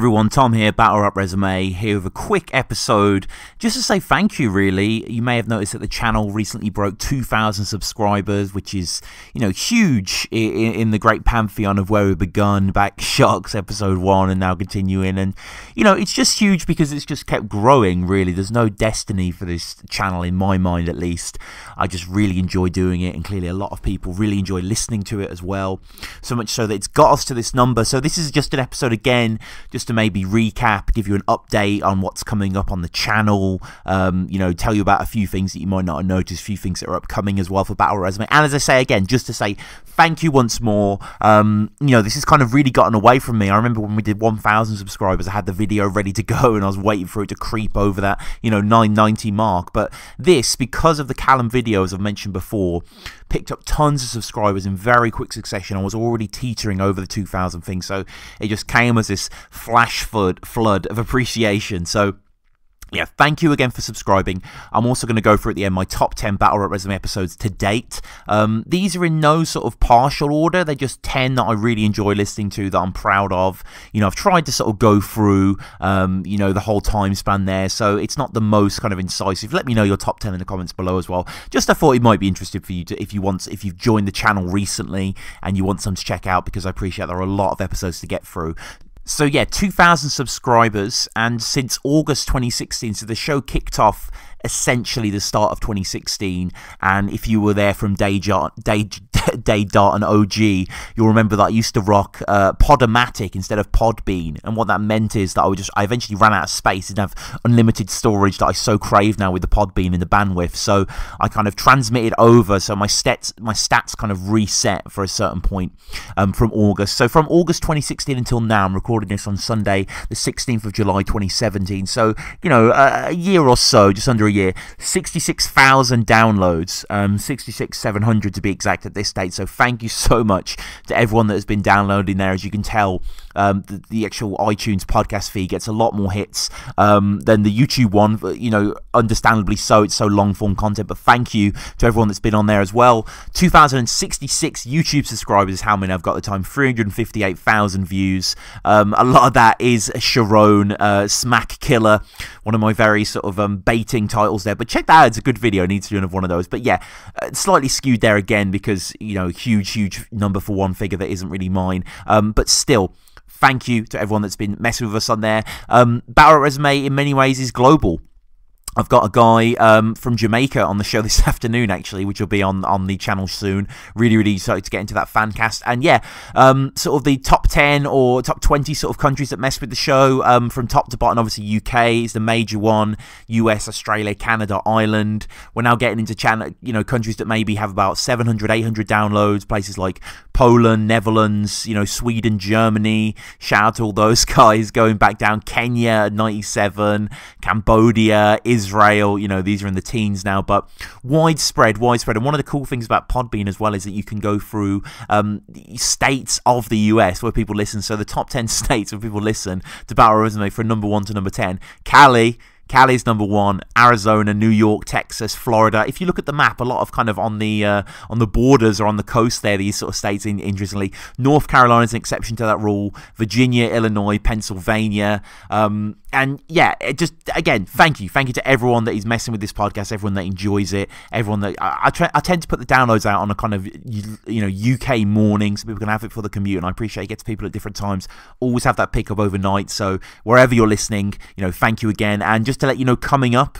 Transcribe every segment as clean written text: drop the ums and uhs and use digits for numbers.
everyone, Tom here, Battle Rap Resume, here with a quick episode just to say thank you, really. You may have noticed that the channel recently broke 2,000 subscribers, which is, huge in the great pantheon of where we begun back Sharks episode 1 and now continuing. And, it's just huge because it's just kept growing, really. There's no destiny for this channel, in my mind at least. I just really enjoy doing it, and clearly a lot of people really enjoy listening to it as well. So much so that it's got us to this number. So this is just an episode again, just to maybe recap, give you an update on what's coming up on the channel, tell you about a few things that you might not have noticed, a few things that are upcoming as well for Battle Resume. And as I say again, just to say thank you once more. This has kind of really gotten away from me. I remember when we did 1,000 subscribers, I had the video ready to go and I was waiting for it to creep over that, 990 mark. But this, because of the Callum video, as I've mentioned before, picked up tons of subscribers in very quick succession. I was already teetering over the 2,000 thing, so it just came as this flash flood of appreciation. So yeah, thank you again for subscribing. I'm also going to go through at the end my top 10 Battle Rap Resume episodes to date. These are in no sort of partial order. They're just 10 that I really enjoy listening to, that I'm proud of. I've tried to sort of go through, the whole time span there. So it's not the most kind of incisive. Let me know your top 10 in the comments below as well. Just I thought it might be interesting for you to, if you've joined the channel recently and you want some to check out, because I appreciate there are a lot of episodes to get through. So yeah, 2,000 subscribers, and since August 2016, so the show kicked off essentially the start of 2016, and if you were there from Day Dart and OG, you'll remember that I used to rock Podomatic instead of Podbean, and what that meant is that I eventually ran out of space, didn't have unlimited storage that I so crave now with the Podbean and the bandwidth, so I kind of transmitted over, so my stats kind of reset for a certain point from August. So from August 2016 until now, I'm recording this on Sunday, the 16th of July 2017, so, a year or so, just under a year, 66,000 downloads, 66,700 to be exact at this stage. So thank you so much to everyone that has been downloading there. As you can tell, the actual iTunes podcast feed gets a lot more hits than the YouTube one, understandably so. It's so long form content, but thank you to everyone that's been on there as well. 2,066 YouTube subscribers is how many I've got at the time. 358,000 views. A lot of that is Sharon, Smack Killer, one of my very sort of baiting titles there, but check that out, it's a good video. I need to do another one of those. But yeah, slightly skewed there again because huge number for one figure that isn't really mine, but still thank you to everyone that's been messing with us on there. Battle Resume in many ways is global. I've got a guy from Jamaica on the show this afternoon, actually, which will be on the channel soon. Really excited to get into that fan cast. And yeah, sort of the top 10 or top 20 sort of countries that mess with the show, from top to bottom. Obviously, UK is the major one. US, Australia, Canada, Ireland. We're now getting into countries that maybe have about 700, 800 downloads. Places like Poland, Netherlands, Sweden, Germany. Shout out to all those guys going back down. Kenya, 97. Cambodia, Israel, these are in the teens now, but widespread. And one of the cool things about Podbean as well is that you can go through states of the US where people listen. So the top 10 states where people listen to Battle Resume from number 1 to number 10. Cali's number 1, Arizona, New York, Texas, Florida. If you look at the map, a lot of kind of on the borders or on the coast there, these sort of states, interestingly. North Carolina is an exception to that rule. Virginia, Illinois, Pennsylvania. And yeah, just, again, thank you to everyone that is messing with this podcast, everyone that enjoys it, everyone that, I tend to put the downloads out on a kind of, UK morning so people can have it for the commute, and I appreciate it gets people at different times. Always have that pickup overnight, so wherever you're listening, thank you again. And just to let you know, coming up,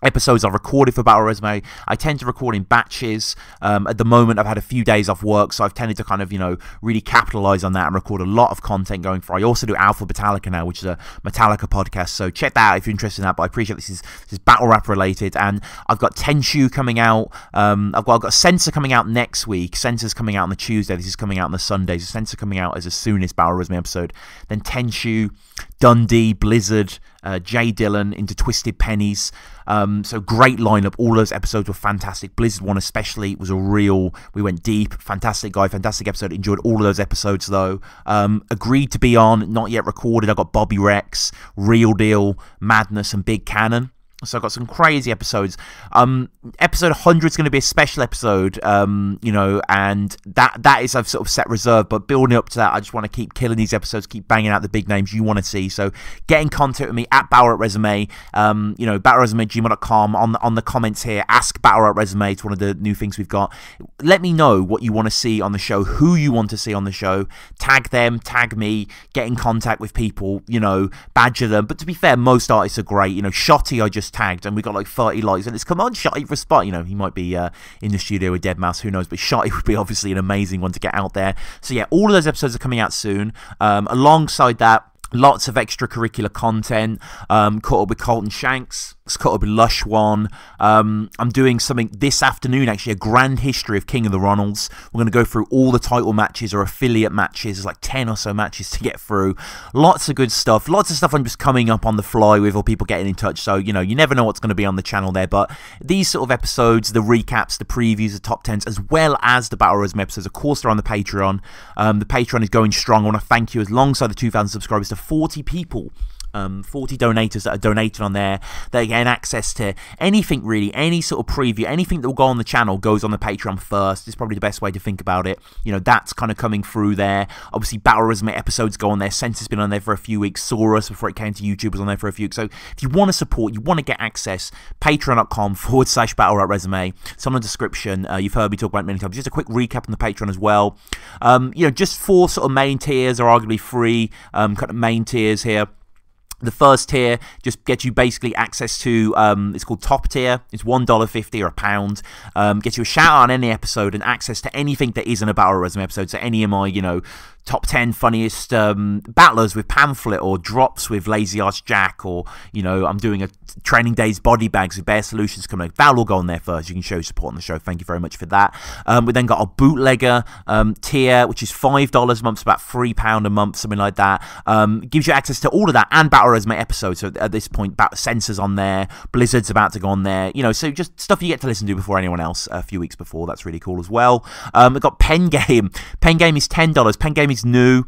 episodes are recorded for Battle Resume. I tend to record in batches. At the moment, I've had a few days off work, so I've tended to kind of, really capitalize on that and record a lot of content going for. I also do Alpha Metallica now, which is a Metallica podcast, so check that out if you're interested in that. But I appreciate this is battle rap related, and I've got Tenshu coming out. I've got Sensor coming out next week. Sensor's coming out on the Tuesday. This is coming out on the Sunday. So Sensor coming out as the soonest Battle Resume episode. Then Tenshu, Dundee, Blizzard, Jay Dillon into Twisted Pennies. So great lineup. All those episodes were fantastic. Blizzard one especially was we went deep. Fantastic guy, fantastic episode. Enjoyed all of those episodes though. Agreed to be on, not yet recorded. I got Bobby Rex, Real Deal, Madness, and Big Cannon. So I've got some crazy episodes. Episode 100 is going to be a special episode, you know, and that is I've sort of set reserved. But building up to that, I just want to keep killing these episodes, keep banging out the big names you want to see. So get in contact with me at battlerapresume, you know, battlerapresume@gmail.com. On the comments here, ask battlerapresume. It's one of the new things we've got. Let me know what you want to see on the show, who you want to see on the show. Tag them, tag me, get in contact with people, you know, badger them. But to be fair, most artists are great. You know, Shotty I just tagged and we got like 30 likes, and it's come on Shotty for a spot. You know, he might be in the studio with Deadmau5, who knows, but Shotty would be obviously an amazing one to get out there. So yeah, all of those episodes are coming out soon. Alongside that, lots of extracurricular content. Caught up with Colton Shanks. Caught up with Lush One. I'm doing something this afternoon, actually, a grand history of King of the Ronalds. We're going to go through all the title matches or affiliate matches. There's like 10 or so matches to get through. Lots of good stuff. Lots of stuff I'm just coming up on the fly with, or people getting in touch. So, you know, you never know what's going to be on the channel there. But these sort of episodes, the recaps, the previews, the top 10s, as well as the Battle Resume episodes, of course, they're on the Patreon. The Patreon is going strong. I want to thank you, alongside the 2,000 subscribers, to 40 people. 40 donators that are donated on there. They gain access to anything really, any sort of preview, anything that will go on the channel goes on the Patreon first. It's probably the best way to think about it. You know, that's kind of coming through there. Obviously, Battle Resume episodes go on there. Census been on there for a few weeks. Saurus, before it came to YouTube, was on there for a few weeks. So if you want to support, you want to get access, patreon.com/battlerapresume. It's on the description. You've heard me talk about it many times. Just a quick recap on the Patreon as well. You know, just 4 sort of main tiers, or arguably 3 kind of main tiers here. The first tier just gets you basically access to, it's called top tier. It's $1.50 or £1. Gets you a shout out on any episode and access to anything that isn't a Battle Resume episode. So any of my, you know, top 10 funniest battlers with Pamphlet, or drops with Lazy Arch Jack, or, you know, I'm doing a Training Days body bags with Bear Solutions coming. That'll all go on there first. You can show support on the show. Thank you very much for that. We then got our bootlegger tier, which is $5 a month, so about £3 a month, something like that. Gives you access to all of that and Battle Resume episodes. So at this point, Sensors on there, Blizzard's about to go on there. You know, so just stuff you get to listen to before anyone else a few weeks before. That's really cool as well. We've got Pen Game. Pen Game is $10. Pen Game is new.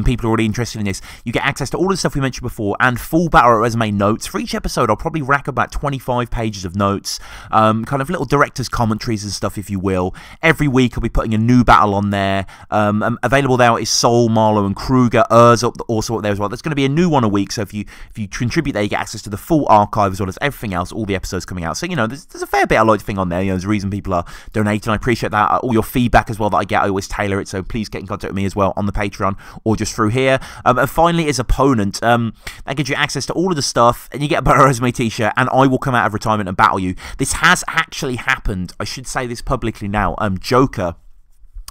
People are already interested in this. You get access to all the stuff we mentioned before, and full Battle Resume notes. For each episode, I'll probably rack up about 25 pages of notes, kind of little director's commentaries and stuff, if you will. Every week, I'll be putting a new battle on there. Available there is Soul, Marlowe, and Kruger. Also up there as well. There's going to be a new one a week, so if you contribute there, you get access to the full archive as well as everything else, all the episodes coming out. So, you know, there's a fair bit I like to think on there. You know, there's a reason people are donating. I appreciate that. All your feedback as well that I get, I always tailor it, so please get in contact with me as well on the Patreon, or just through here. And finally, as opponent, that gives you access to all of the stuff, and you get a Battle Resume t-shirt, and I will come out of retirement and battle you. This has actually happened. I should say this publicly now. Joker,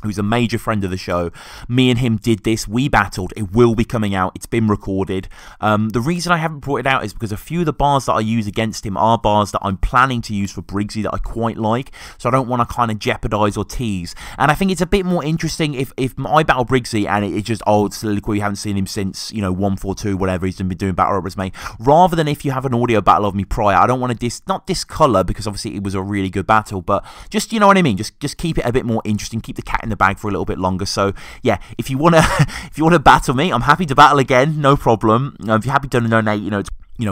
who's a major friend of the show, me and him did this. We battled. It will be coming out. It's been recorded. The reason I haven't brought it out is because a few of the bars that I use against him are bars that I'm planning to use for Briggsy that I quite like, so I don't want to kind of jeopardize or tease. And I think it's a bit more interesting if I battle Briggsy and it's just, oh, Soliloquy, you haven't seen him since, you know, 142, whatever he's been doing Battle Resume, rather than if you have an audio battle of me prior. I don't want to not discolor, because obviously it was a really good battle, but just, you know what I mean, just keep it a bit more interesting, keep the cat in the bag for a little bit longer. So yeah, if you wanna battle me, I'm happy to battle again, no problem. If you're happy to donate, you know,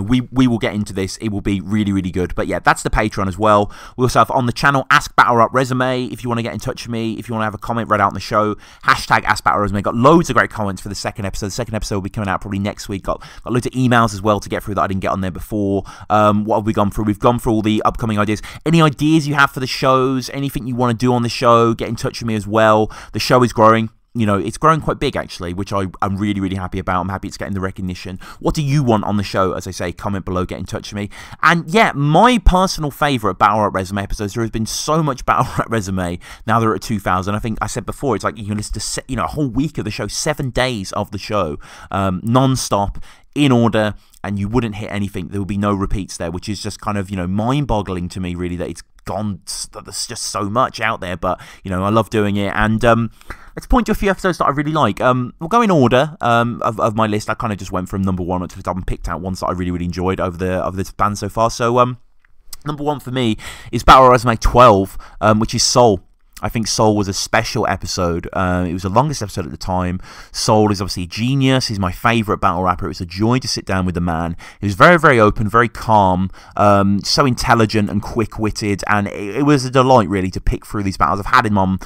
we will get into this. It will be really, really good. But yeah, that's the Patreon as well. We also have on the channel Ask Battle Resume. If you want to get in touch with me, if you want to have a comment read out on the show, hashtag Ask Battle Resume. Got loads of great comments for the second episode. The second episode will be coming out probably next week. Got loads of emails as well to get through that I didn't get on there before. What have we gone through? We've gone through all the upcoming ideas. Any ideas you have for the shows, anything you want to do on the show, get in touch with me as well. The show is growing. You know, it's growing quite big, actually, which I'm really, really happy about. I'm happy it's getting the recognition. What do you want on the show? As I say, comment below, get in touch with me. And yeah, my personal favourite Battle Resume episodes, there has been so much Battle Resume, now they're at 2,000. I think I said before, it's like you can listen to, you know, a whole week of the show, 7 days of the show, non-stop, in order, and you wouldn't hit anything. There will be no repeats there, which is just kind of, you know, mind-boggling to me, really, that it's gone, there's just so much out there. But, you know, I love doing it. And let's point to a few episodes that I really like. We'll go in order of my list. I kind of just went from number 1 up to the top and picked out ones that I really, really enjoyed over the span so far. So number 1 for me is Battle Resume 12, which is Soul. I think Soul was a special episode. It was the longest episode at the time. Soul is obviously a genius. He's my favourite battle rapper. It was a joy to sit down with the man. He was very, very open, very calm, so intelligent and quick-witted, and it was a delight, really, to pick through these battles. I've had him on,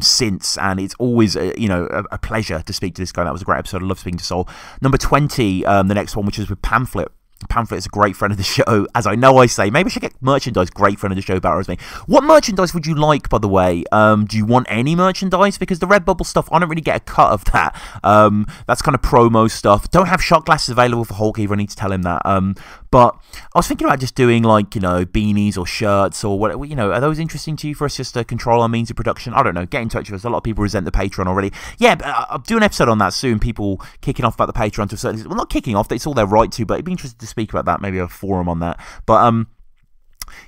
since, and it's always, a pleasure to speak to this guy. That was a great episode. I love speaking to Soul. Number 20, the next one, which is with Pamphlet. Pamphlet is a great friend of the show, as I know I say. Maybe I should get merchandise. Great friend of the show, Battle Resume. What merchandise would you like, by the way? Do you want any merchandise? Because the Redbubble stuff, I don't really get a cut of that. That's kind of promo stuff. Don't have shot glasses available for Hulk either. I need to tell him that. But I was thinking about just doing, like, beanies or shirts or whatever. Are those interesting to you for us just to control our means of production? I don't know. Get in touch with us. A lot of people resent the Patreon already. Yeah, but I'll do an episode on that soon. People kicking off about the Patreon to a certain extent. Well, not kicking off. It's all their right to, but it'd be interesting to speak about that. Maybe a forum on that. But,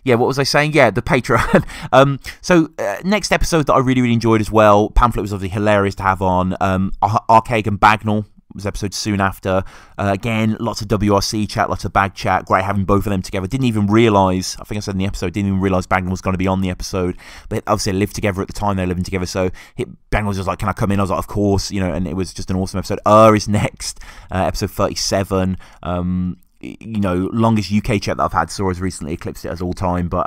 yeah, what was I saying? Yeah, the Patreon. So, next episode that I really, really enjoyed as well. Pamphlet was obviously hilarious to have on. Archaic and Bagnall was episode soon after. Again, lots of WRC chat, lots of bag chat. Great having both of them together. Didn't even realise, I think I said in the episode, didn't even realise Bagnall was going to be on the episode. But obviously they lived together at the time they were living together. So Bagnall was just like, can I come in? I was like, of course. And it was just an awesome episode. Is next, episode 37. Longest UK chat that I've had. Sora's recently eclipsed it as all time, but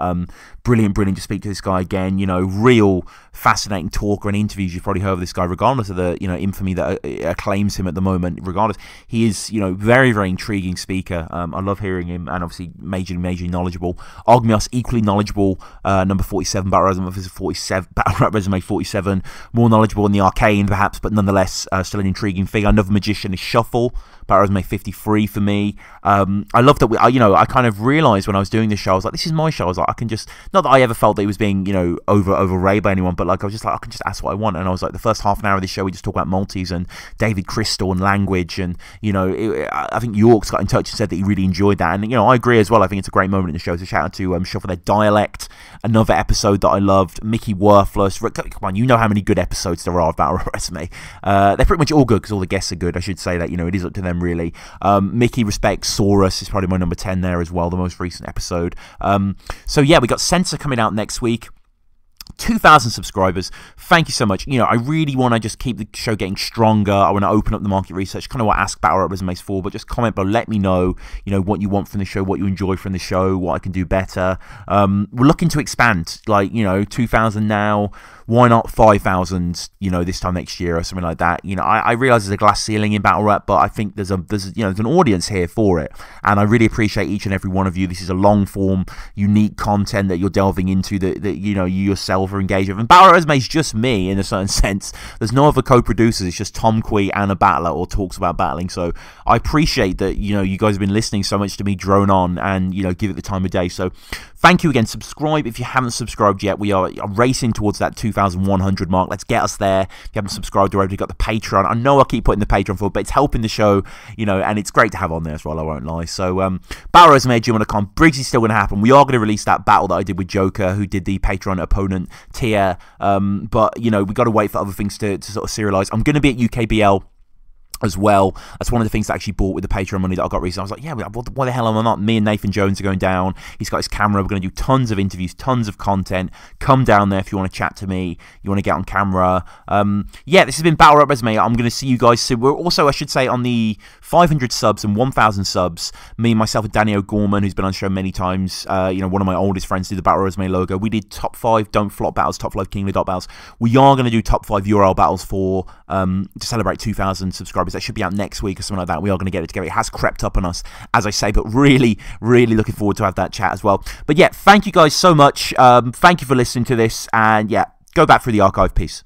brilliant to speak to this guy again. Real fascinating talker and interviews. You've probably heard of this guy, regardless of the infamy that acclaims him at the moment. Regardless, he is very, very intriguing speaker. I love hearing him, and obviously majorly knowledgeable. Ogmios, equally knowledgeable. Number 47, Battle Rap Resume 47, more knowledgeable in the arcane perhaps, but nonetheless still an intriguing figure. Another magician is Shuffle. Battle Resume 53 for me. I love that I kind of realised when I was doing this show, I was like, this is my show. I was like, I can just, not that I ever felt that it was being, overrated by anyone, but like I was just like, I can just ask what I want. And I was like, the first half an hour of this show, we just talk about multis and David Crystal and language. And, I think York's got in touch and said that he really enjoyed that. And, I agree as well. I think it's a great moment in the show. So shout out to Shuffle Their Dialect, another episode that I loved. Mickey Worthless. Come on, you know how many good episodes there are of Battle Resume. They're pretty much all good because all the guests are good. I should say that, it is up to them really. Mickey respects Saurus is probably my number 10 there as well, the most recent episode. So yeah, we got Censor coming out next week. 2,000 subscribers. Thank you so much. I really want to just keep the show getting stronger. I want to open up the market research, kind of what Ask Battle Rap Resumes for, but just comment below. Let me know, what you want from the show, what you enjoy from the show, what I can do better. We're looking to expand, 2,000 now. Why not 5,000, this time next year or something like that? I realise there's a glass ceiling in battle rap, but I think there's an audience here for it, and I really appreciate each and every one of you. This is a long form, unique content that you're delving into that you yourself are engaged with. And Battle Rap Resume is just me in a certain sense. There's no other co-producers. It's just Tom Quee and a battler or talks about battling. So I appreciate that you guys have been listening so much to me drone on and give it the time of day. So thank you again. Subscribe if you haven't subscribed yet. We are racing towards that 2,100 mark. Let's get us there. If you haven't subscribed already, we've got the Patreon. I know I keep putting the Patreon forward, but it's helping the show, and it's great to have on there as well, I won't lie. So, BattleResume@gmail.com. Briggs still going to happen. We are going to release that battle that I did with Joker, who did the Patreon opponent tier. But, we got to wait for other things to sort of serialise. I'm going to be at UKBL as well. That's one of the things that I actually bought with the Patreon money that I got recently. I was like, yeah, why the hell am I not? Me and Nathan Jones are going down. He's got his camera. We're going to do tons of interviews, tons of content. Come down there if you want to chat to me, you want to get on camera. Yeah, this has been Battle Rap Resume. I'm going to see you guys soon. We're also, I should say, on the 500 subs and 1,000 subs. Me and myself and Danny O'Gorman, who's been on the show many times, one of my oldest friends, did the Battle Resume logo. We did top 5 Don't Flop battles, top 5 King of the Dot battles. We are going to do top 5 URL battles for to celebrate 2,000 subscribers. That should be out next week or something like that. We are going to get it together. It has crept up on us, as I say, but really, really looking forward to have that chat as well. But yeah, thank you guys so much. Thank you for listening to this, and yeah, go back through the archive. Peace.